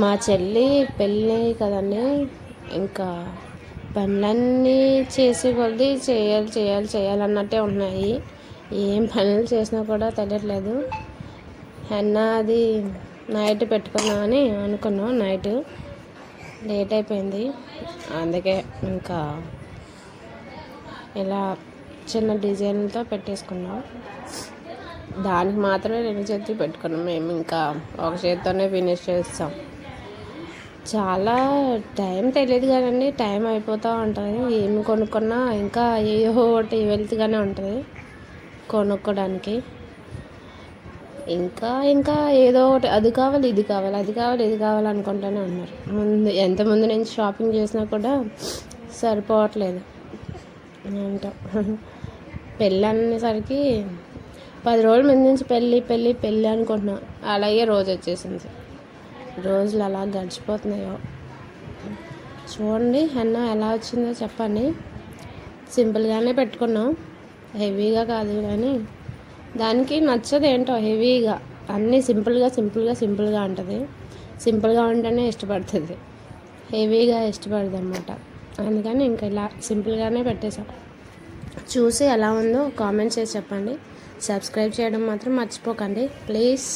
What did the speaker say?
మా చెల్లి పెళ్ళి కదండి, ఇంకా పనులన్నీ చేసే కొద్దీ చేయాలి చేయాలి చేయాలన్నట్టే ఉన్నాయి. ఏం పనులు చేసినా కూడా తెలియట్లేదు. అది నైట్ పెట్టుకుందామని అనుకున్నాం. నైట్ లేట్ అయిపోయింది, అందుకే ఇంకా ఇలా చిన్న డిజైన్లతో పెట్టేసుకున్నాం. దానికి మాత్రమే 2 చేతులు పెట్టుకున్నాం. మేము ఇంకా ఒక చేతితోనే ఫినిష్ చేస్తాం. చాలా టైం తెలియదు కదండి, టైం అయిపోతూ ఉంటుంది. ఏమి కొనుక్కున్నా ఇంకా ఏదో ఒకటి వెళ్తుగానే ఉంటుంది కొనుక్కోడానికి. ఇంకా ఇంకా ఏదో ఒకటి అది కావాలి ఇది కావాలి అది కావాలి ఇది కావాలి అనుకుంటూనే ఉన్నారు. ఎంతమంది నుంచి షాపింగ్ చేసినా కూడా సరిపోవట్లేదు ఏంటో. పెళ్ళి అనేసరికి 10 రోజుల ముందు నుంచి పెళ్ళి పెళ్ళి పెళ్ళి అనుకుంటున్నాం. అలాగే రోజు వచ్చేసింది. రోజులు అలా గడిచిపోతున్నాయో. చూడండి ఎలా వచ్చిందో చెప్పండి. సింపుల్గానే పెట్టుకున్నాం, హెవీగా కాదు. కానీ దానికి నచ్చదు ఏంటో, హెవీగా అన్నీ సింపుల్గా ఉంటుంది. సింపుల్గా ఉంటేనే ఇష్టపడుతుంది, హెవీగా ఇష్టపడదు అన్నమాట. అందుకని ఇంకా ఇలా సింపుల్గానే పెట్టేశాం. చూసి ఎలా ఉందో కామెంట్ చేసి చెప్పండి. సబ్స్క్రైబ్ చేయడం మాత్రం మర్చిపోకండి ప్లీజ్.